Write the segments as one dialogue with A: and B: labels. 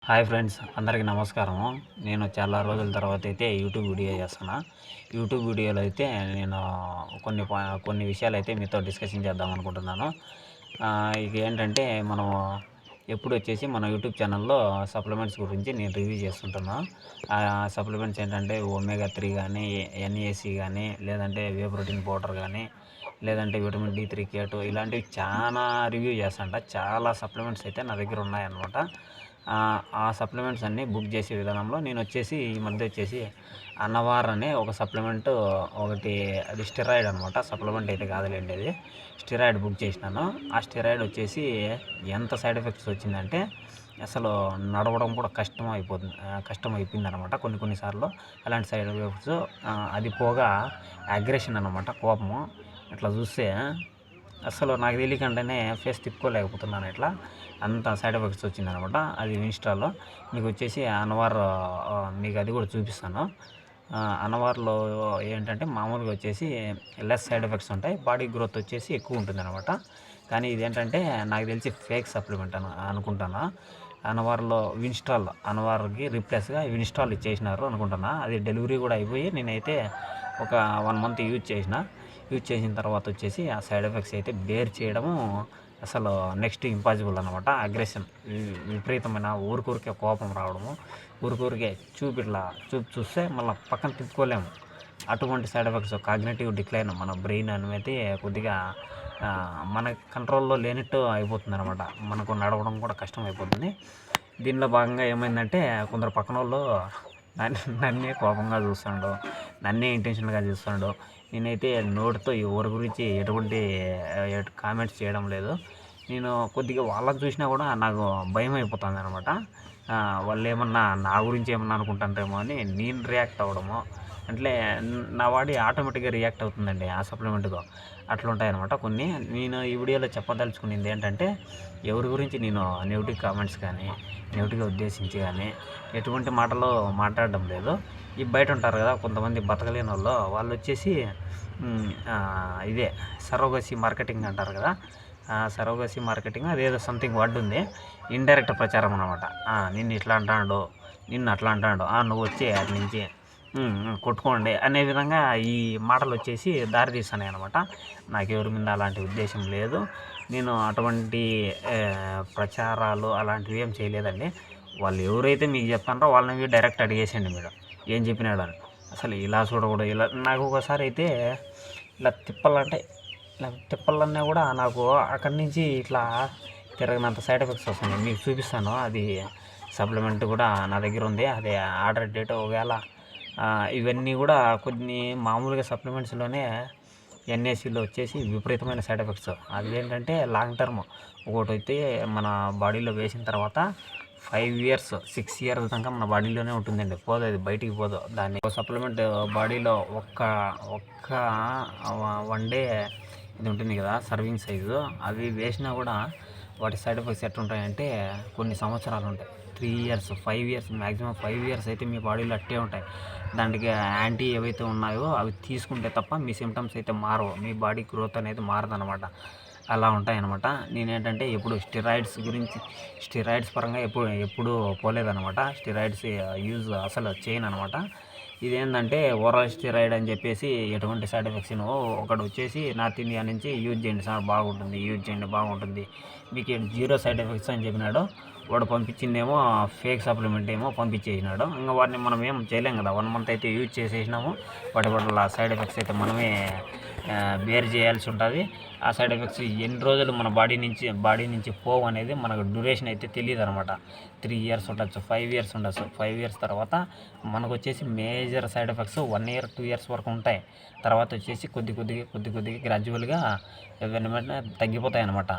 A: Hi friends, అందరికీ నమస్కారం. నేను చాలా రోజుల తర్వాత అయితే యూట్యూబ్ వీడియో చేస్తున్నా. యూట్యూబ్ వీడియోలో అయితే నేను కొన్ని విషయాలు అయితే మీతో డిస్కషన్ చేద్దాం అనుకుంటున్నాను. ఇక ఏంటంటే మనం ఎప్పుడు వచ్చేసి మన యూట్యూబ్ ఛానల్లో సప్లిమెంట్స్ గురించి నేను రివ్యూ చేస్తుంటున్నా. సప్లిమెంట్స్ ఏంటంటే ఒమేగా 3 కానీ, ఎన్ఏసి కానీ, లేదంటే వే ప్రోటీన్ పౌడర్ కానీ, లేదంటే విటమిన్ D3 K2 ఇలాంటివి చాలా రివ్యూ చేస్తుంట. చాలా సప్లిమెంట్స్ అయితే నా దగ్గర ఉన్నాయన్నమాట. ఆ సప్లిమెంట్స్ అన్నీ బుక్ చేసే విధానంలో నేను వచ్చేసి ఈ మధ్య వచ్చేసి అన్నవార్ అనే ఒక సప్లిమెంట్ ఒకటి, అది స్టెరాయిడ్ అనమాట. సప్లిమెంట్ అయితే కాదులేండి, అది స్టెరాయిడ్ బుక్ చేసినాను. ఆ స్టెరాయిడ్ వచ్చేసి ఎంత సైడ్ ఎఫెక్ట్స్ వచ్చిందంటే అసలు నడవడం కూడా కష్టం అయిపోయింది అనమాట కొన్నిసార్లు. అలాంటి సైడ్ ఎఫెక్ట్స్, అది పోగా అగ్రెషన్ అనమాట, కోపము. ఇట్లా చూస్తే అసలు నాకు తెలియకుండానే ఫేస్ తిప్పుకోలేకపోతున్నాను. ఇట్లా అంత సైడ్ ఎఫెక్ట్స్ వచ్చిందనమాట. అది ఇన్స్టాలో మీకు వచ్చేసి అన్వార్, మీకు అది కూడా చూపిస్తాను. అన్వార్లో ఏంటంటే మామూలుగా వచ్చేసి లెస్ సైడ్ ఎఫెక్ట్స్ ఉంటాయి, బాడీ గ్రోత్ వచ్చేసి ఎక్కువ ఉంటుంది అనమాట. కానీ ఇదేంటంటే నాకు తెలిసి ఫేక్ సప్లిమెంట్ అనుకుంటాను. అన్వార్లో అన్వార్కి రీప్లేస్గా విన్స్టాల్ ఇచ్చేసినారు అనుకుంటున్నా. అది డెలివరీ కూడా అయిపోయి నేనైతే ఒక 1 month యూజ్ చేసిన తర్వాత వచ్చేసి ఆ సైడ్ ఎఫెక్ట్స్ అయితే బేర్ చేయడము అసలు నెక్స్ట్ ఇంపాసిబుల్ అనమాట. అగ్రెషన్, విపరీతమైన ఊరికే కోపం రావడము, ఊరికే చూస్తే మళ్ళీ పక్కన తిప్పుకోలేము. అటువంటి సైడ్ ఎఫెక్ట్స్, కాగ్నిటివ్ డిక్లైన్, మన బ్రెయిన్ అనేది కొద్దిగా మన కంట్రోల్లో లేనట్టు అయిపోతుంది అనమాట. మనకు నడవడం కూడా కష్టం అయిపోతుంది. దీనిలో భాగంగా ఏమైందంటే కొందరు పక్కన వాళ్ళు నన్నే కోపంగా చూస్తాడు, నన్నే ఇంటెన్షన్గా చూస్తాడు. నేనైతే నోటితో ఎవరి గురించి ఎటువంటి కామెంట్స్ చేయడం లేదు. నేను కొద్దిగా వాళ్ళని చూసినా కూడా నాకు భయం అయిపోతుంది అనమాట. వాళ్ళు ఏమన్నా నా గురించి ఏమన్నా అనుకుంటారేమో అని నేను రియాక్ట్ అవ్వడము, అంటే నా బాడీ ఆటోమేటిక్గా రియాక్ట్ అవుతుందండి ఆ సప్లిమెంట్తో. అట్లుంటాయన్నమాట కొన్ని. నేను ఈ వీడియోలో చెప్పదలుచుకునేది ఏంటంటే, ఎవరి గురించి నేను నెగిటివ్ కామెంట్స్ కానీ, నెగిటివ్గా ఉద్దేశించి కానీ ఎటువంటి మాటలు మాట్లాడడం లేదు. ఈ బయట ఉంటారు కదా కొంతమంది బతకలేని వాళ్ళు వచ్చేసి ఇదే సరోగసీ మార్కెటింగ్ అంటారు కదా. సరోగసీ మార్కెటింగ్ అదేదో సంథింగ్ వర్డ్ ఉంది, ఇండైరెక్ట్ ప్రచారం అనమాట. నిన్ను ఇట్లా అంటాడు, నిన్ను అట్లా అంటాడు, నువ్వు వచ్చి అటు నుంచి కొట్టుకోండి అనే విధంగా ఈ మాటలు వచ్చేసి దారి తీస్తున్నాయి అనమాట. నాకు ఎవరి మీద అలాంటి ఉద్దేశం లేదు. నేను అటువంటి ప్రచారాలు అలాంటివి ఏం చేయలేదండి. వాళ్ళు ఎవరైతే మీకు చెప్తారో వాళ్ళని డైరెక్ట్ అడిగేసండి మీరు ఏం చెప్పినాడు అని. అసలు ఇలా చూడకూడదు. ఇలా నాకు ఒకసారి అయితే ఇలా తిప్పాలన్నా కూడా నాకు అక్కడి నుంచి ఇట్లా తిరగనంత సైడ్ ఎఫెక్ట్స్ వస్తున్నాయి. మీకు చూపిస్తాను. అది సప్లిమెంట్ కూడా నా దగ్గర ఉంది, అదే ఆర్డర్ డేట్. ఒకవేళ ఇవన్నీ కూడా కొన్ని మామూలుగా సప్లిమెంట్స్లోనే ఎన్ఏసీలో వచ్చేసి విపరీతమైన సైడ్ ఎఫెక్ట్స్. అది ఏంటంటే లాంగ్ టర్మ్. ఒకటి అయితే మన బాడీలో వేసిన తర్వాత 5 years 6 years దాకా మన బాడీలోనే ఉంటుందండి, పోదు, అది బయటికి పోదు. దాన్ని సప్లిమెంట్ బాడీలో ఒక్క 1 day ఇది ఉంటుంది కదా సర్వింగ్ సైజు, అవి వేసినా కూడా వాటి సైడ్ ఎఫెక్ట్స్ ఎట్లుంటాయంటే కొన్ని సంవత్సరాలు ఉంటాయి. 3 years 5 years, మ్యాక్సిమం 5 years అయితే మీ బాడీలో అట్టే ఉంటాయి. దానికి యాంటీ ఏవైతే ఉన్నాయో అవి తీసుకుంటే తప్ప మీ సిమ్టమ్స్ అయితే మారవు, మీ బాడీ గ్రోత్ అనేది మారదనమాట. అలా ఉంటాయన్నమాట. నేనేంటంటే ఎప్పుడు స్టెరాయిడ్స్ పరంగా ఎప్పుడు పోలేదనమాట. స్టెరాయిడ్స్ యూజ్ అసలు చేయను అనమాట. ఇదేంటంటే ఓరల్ స్టెరాయిడ్ అని చెప్పేసి ఎటువంటి సైడ్ ఎఫెక్ట్స్ ఒకటి వచ్చేసి నార్త్ ఇండియా నుంచి యూజ్ చేయండి సార్ బాగుంటుంది, మీకు 0 సైడ్ ఎఫెక్ట్స్ అని చెప్పినాడు. వాడు పంపించిందేమో ఫేక్ సప్లిమెంట్ ఏమో పంపించేసినాడు. ఇంకా వాటిని మనం ఏం చేయలేం కదా. 1 month అయితే యూజ్ చేసేసినాము, వాటి వల్ల సైడ్ ఎఫెక్ట్స్ అయితే మనమే బేర్ చేయాల్సి ఉంటుంది. ఆ సైడ్ ఎఫెక్ట్స్ ఎన్ని రోజులు మన బాడీ నుంచి పోవు అనేది మనకు డ్యూరేషన్ అయితే తెలియదు అనమాట. 3 years ఉండొచ్చు, 5 years ఉండొచ్చు. 5 years తర్వాత మనకు వచ్చేసి major side effects 1 year 2 years వరకు ఉంటాయి. తర్వాత వచ్చేసి కొద్ది గ్రాడ్యువల్గా వెంటనే తగ్గిపోతాయి అనమాట.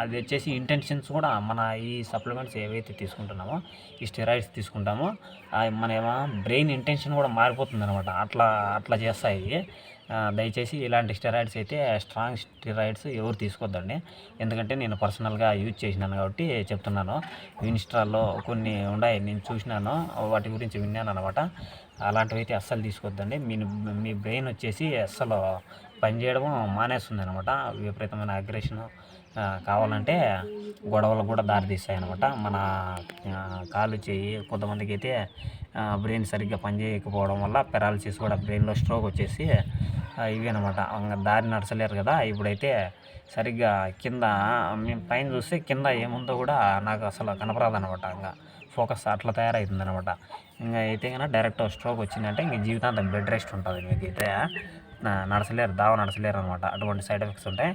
A: అది వచ్చేసి ఇంటెన్షన్స్ కూడా మన ఈ సప్లిమెంట్స్ ఏవైతే తీసుకుంటున్నామో, ఈ స్టెరాయిడ్స్ తీసుకుంటామో, మన బ్రెయిన్ ఇంటెన్షన్ కూడా మారిపోతుంది అనమాట. అట్లా చేస్తాయి. దయచేసి ఇలాంటి స్టెరాయిడ్స్ అయితే, స్ట్రాంగ్ స్టెరాయిడ్స్ ఎవరు తీసుకోవద్దండి. ఎందుకంటే నేను పర్సనల్గా యూజ్ చేసినాను కాబట్టి చెప్తున్నాను. ఇన్స్టాల్లో కొన్ని ఉన్నాయి, నేను చూసినాను, వాటి గురించి విన్నాను అనమాట. అలాంటివి అయితే అస్సలు తీసుకోవద్దండి. మీ బ్రెయిన్ వచ్చేసి అస్సలు పనిచేయడం మానేస్తుంది అనమాట. విపరీతమైన అగ్రెషను, కావాలంటే గొడవలు కూడా దారితీస్తాయి అనమాట. మన కాలు చెయ్యి కొంతమందికి అయితే బ్రెయిన్ సరిగ్గా పనిచేయకపోవడం వల్ల పెరాలసిస్ కూడా, బ్రెయిన్లో స్ట్రోక్ వచ్చేసి ఇవి అనమాట. దారి నడచలేరు కదా. ఇప్పుడైతే సరిగ్గా కింద మేము పైన చూస్తే కింద ఏముందో కూడా నాకు అసలు కనపరాదనమాట. ఇంకా ఫోకస్ అట్లా తయారవుతుందనమాట. ఇంకా అయితే కన్నా డైరెక్ట్ స్ట్రోక్ వచ్చిందంటే ఇంక జీవితాంతం బెడ్ రెస్ట్ ఉంటుంది. మీకైతే నడచలేరు, నడచలేరు అనమాట. అటువంటి సైడ్ ఎఫెక్ట్స్ ఉంటాయి.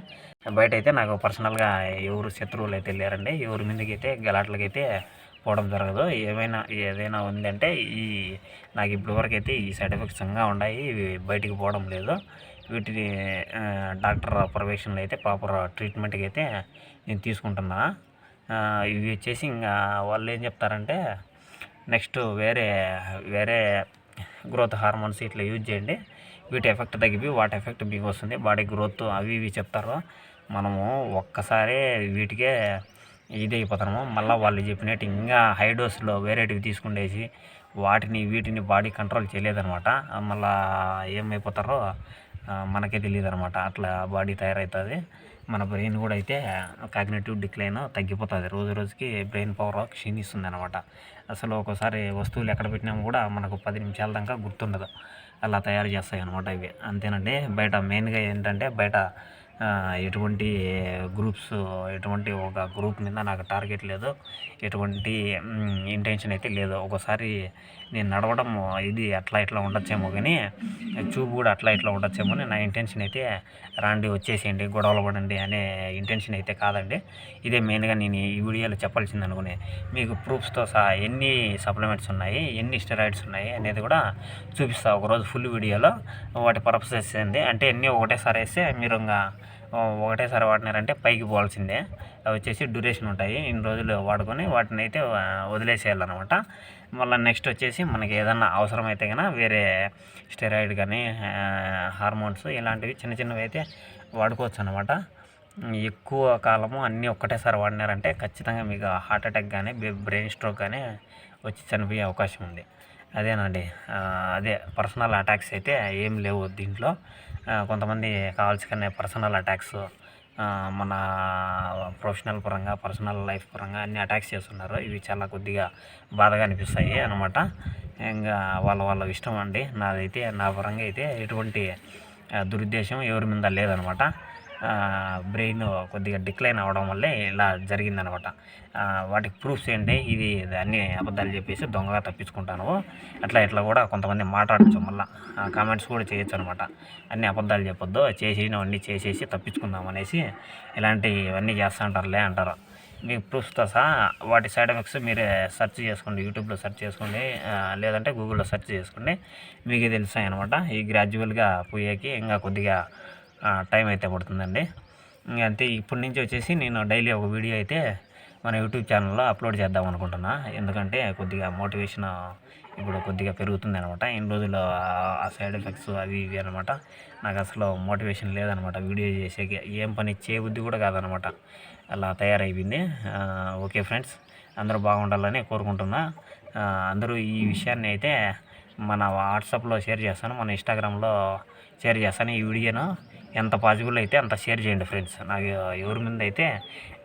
A: బయట అయితే నాకు పర్సనల్గా ఎవరు శత్రువులు అయితే లేరండి. ఎవరి మీదకి అయితే గలాట్లకైతే పోవడం జరగదు. ఏదైనా ఉందంటే నాకు ఇప్పటివరకు అయితే ఈ సైడ్ ఎఫెక్ట్స్ ఇంకా ఉన్నాయి. ఇవి బయటికి పోవడం లేదు. వీటిని డాక్టర్ పర్యవేక్షణలో అయితే ప్రాపర్ ట్రీట్మెంట్కి అయితే నేను తీసుకుంటున్నా. ఇవి వచ్చేసి ఇంకా వాళ్ళు ఏం చెప్తారంటే నెక్స్ట్ వేరే గ్రోత్ హార్మోన్స్ ఇట్లా యూజ్ చేయండి, వీటి ఎఫెక్ట్ తగ్గిపోయి వాటి ఎఫెక్ట్ మీకు వస్తుంది, బాడీ గ్రోత్ అవి ఇవి చెప్తారు. మనము ఒక్కసారే వీటికే ఇది అయిపోతాము. మళ్ళీ వాళ్ళు చెప్పినట్టు ఇంకా హై డోస్లో వేరేటివి తీసుకుండేసి వీటిని బాడీ కంట్రోల్ చేయలేదనమాట. మళ్ళీ ఏమైపోతారో మనకే తెలియదు అనమాట. అట్లా బాడీ తయారవుతుంది. మన బ్రెయిన్ కూడా అయితే కాగ్నిటివ్ డిక్లైన్ తగ్గిపోతుంది. రోజుకి బ్రెయిన్ పవర్ క్షీణిస్తుంది అనమాట. అసలు ఒక్కోసారి వస్తువులు ఎక్కడ పెట్టినా కూడా మనకు 10 నిమిషాల దాకా గుర్తుండదు. అలా తయారు చేస్తాయి అనమాట ఇవి. అంతేనండి. బయట మెయిన్గా ఏంటంటే బయట ఎటువంటి ఒక గ్రూప్ మీద నాకు టార్గెట్ లేదు, ఎటువంటి ఇంటెన్షన్ అయితే లేదు. ఒకసారి నేను నడవడం ఇది ఇట్లా ఉండొచ్చేమో, కానీ చూపు కూడా ఇట్లా ఉండొచ్చేమో అని నా ఇంటెన్షన్ అయితే రాండి వచ్చేసేయండి గొడవలు పడండి అనే ఇంటెన్షన్ అయితే కాదండి. ఇదే మెయిన్గా నేను ఈ వీడియోలో చెప్పాల్సింది అనుకునే. మీకు ప్రూఫ్స్తో సహా ఎన్ని సప్లిమెంట్స్ ఉన్నాయి, ఎన్ని స్టెరాయిడ్స్ ఉన్నాయి అనేది కూడా చూపిస్తా ఒకరోజు ఫుల్ వీడియోలో. వాటి పర్పసెస్ ఏంది అంటే అన్నీ ఒకటేసారి వేస్తే మీరు ఇంకా ఒకటేసారి వాడినారంటే పైకి పోవాల్సిందే. అవి వచ్చేసి డ్యూరేషన్ ఉంటాయి. ఇన్ని రోజులు వాడుకొని వాటిని అయితే వదిలేసేయాలన్నమాట. మళ్ళీ నెక్స్ట్ వచ్చేసి మనకి ఏదన్నా అవసరమైతే కనుక వేరే స్టెరాయిడ్ కానీ హార్మోన్స్ ఇలాంటివి చిన్నవి అయితే వాడుకోవచ్చు అనమాట. ఎక్కువ కాలము అన్నీ ఒక్కటేసారి వాడినారంటే ఖచ్చితంగా మీకు హార్ట్ అటాక్ కానీ బ్రెయిన్ స్ట్రోక్ కానీ వచ్చి చనిపోయే అవకాశం ఉంది. అదేనండి. అదే పర్సనల్ అటాక్స్ అయితే ఏం లేవు దీంట్లో. కొంతమంది కావాల్సిన పర్సనల్ అటాక్స్ మన ప్రొఫెషనల్ పరంగా, పర్సనల్ లైఫ్ పరంగా అన్ని అటాక్స్ చేస్తున్నారు. ఇవి చాలా కొద్దిగా బాధగా అనిపిస్తాయి అనమాట. ఇంకా వాళ్ళ ఇష్టం అండి. నా పరంగా అయితే ఎటువంటి దురుద్దేశం ఎవరి మీద లేదనమాట. బ్రెయిన్ కొద్దిగా డిక్లైన్ అవ్వడం వల్లే ఇలా జరిగిందనమాట. వాటికి ప్రూఫ్స్ ఏంటి, ఇది అన్ని అబద్ధాలు చెప్పేసి దొంగగా తప్పించుకుంటాను అట్లా కూడా కొంతమంది మాట్లాడచ్చు. మళ్ళీ కామెంట్స్ కూడా చేయొచ్చు అనమాట. అన్ని అబద్ధాలు చెప్పొద్దు, చేసినవన్నీ చేసేసి తప్పించుకుందాం అనేసి ఇలాంటివన్నీ చేస్తూ ఉంటారులే అంటారు. మీకు ప్రూఫ్స్తో సహా వాటి సైడ్ ఎఫెక్ట్స్ మీరే సెర్చ్ చేసుకోండి, యూట్యూబ్లో సెర్చ్ చేసుకోండి, లేదంటే గూగుల్లో సెర్చ్ చేసుకోండి, మీకు తెలుస్తాయి అనమాట. ఈ గ్రాడ్యువల్గా పోయేకి ఇంకా కొద్దిగా టైం అయితే పడుతుందండి. అంతే. ఇప్పటి నుంచి వచ్చేసి నేను డైలీ ఒక వీడియో అయితే మన యూట్యూబ్ ఛానల్లో అప్లోడ్ చేద్దాం అనుకుంటున్నా. ఎందుకంటే కొద్దిగా మోటివేషన్ ఇప్పుడు కొద్దిగా పెరుగుతుంది అనమాట. ఇన్ని రోజులు ఆ సైడ్ ఎఫెక్ట్స్ అవి ఇవి అనమాట. నాకు అసలు మోటివేషన్ లేదనమాట వీడియో చేసేకి. ఏం పని చేయబుద్ధి కూడా కాదనమాట. అలా తయారైపోయింది. ఓకే ఫ్రెండ్స్, అందరూ బాగుండాలని కోరుకుంటున్నా. అందరూ ఈ విషయాన్ని అయితే మన వాట్సాప్లో షేర్ చేస్తాను, మన ఇన్స్టాగ్రామ్లో షేర్ చేస్తాను. ఈ వీడియోను ఎంత పాజిబుల్ అయితే అంత షేర్ చేయండి ఫ్రెండ్స్. నాకు ఎవరి మీద అయితే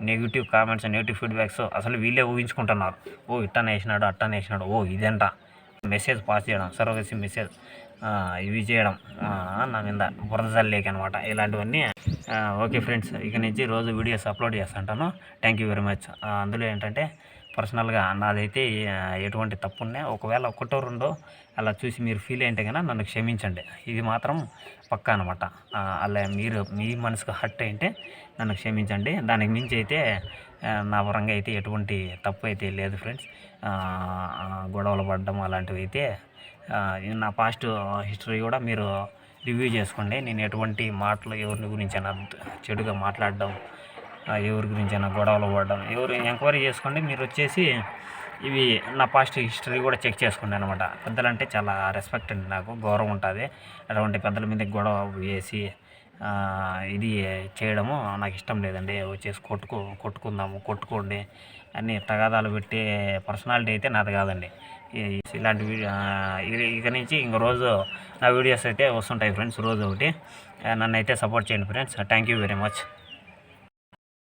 A: నెగిటివ్ కామెంట్స్, నెగిటివ్ ఫీడ్బ్యాక్స్ అసలు వీళ్ళే ఊహించుకుంటున్నారు. ఇట్టనే వేసినాడు, ఇదంట మెసేజ్ పాస్ చేయడం, సర్వగసి మెసేజ్ ఇవి చేయడం నా మీద బురద జల్లేకి అనమాట. ఇలాంటివన్నీ ఓకే ఫ్రెండ్స్, ఇక నుంచి రోజు వీడియోస్ అప్లోడ్ చేస్తుంటాను. Thank you very much. అందులో ఏంటంటే పర్సనల్గా నాదైతే ఎటువంటి తప్పు ఉన్నా ఒకవేళ ఒకటో రెండో అలా చూసి మీరు ఫీల్ అయితే కనుక నన్ను క్షమించండి. ఇది మాత్రం పక్కా అనమాట. అలా మీ మనసుకు హర్ట్ అయితే నన్ను క్షమించండి. దానికి మించి అయితే నా పరంగా అయితే ఎటువంటి తప్పు అయితే లేదు ఫ్రెండ్స్. గొడవలు పడడం అలాంటివి అయితే నా పాస్ట్ హిస్టరీ కూడా మీరు రివ్యూ చేసుకోండి. నేను ఎటువంటి మాటలు ఎవరి గురించైనా చెడుగా మాట్లాడడం, ఎవరి గురించైనా గొడవలు పడడం ఎవరు ఎంక్వైరీ చేసుకోండి. మీరు వచ్చేసి ఇవి నా పాస్ట్ హిస్టరీ కూడా చెక్ చేసుకోండి అనమాట. పెద్దలంటే చాలా రెస్పెక్ట్ అండి, నాకు గౌరవం ఉంటుంది. అటువంటి పెద్దల మీద గొడవ వేసి ఇది చేయడము నాకు ఇష్టం లేదండి. వచ్చేసి కొట్టుకోండి అన్ని తగాదాలు పెట్టే పర్సనాలిటీ అయితే నాది కాదండి. ఇలాంటి ఇక నుంచి ఇంకో రోజు నా వీడియోస్ అయితే వస్తుంటాయి ఫ్రెండ్స్, రోజు ఒకటి. నన్ను అయితే సపోర్ట్ చేయండి friends. Thank you very much.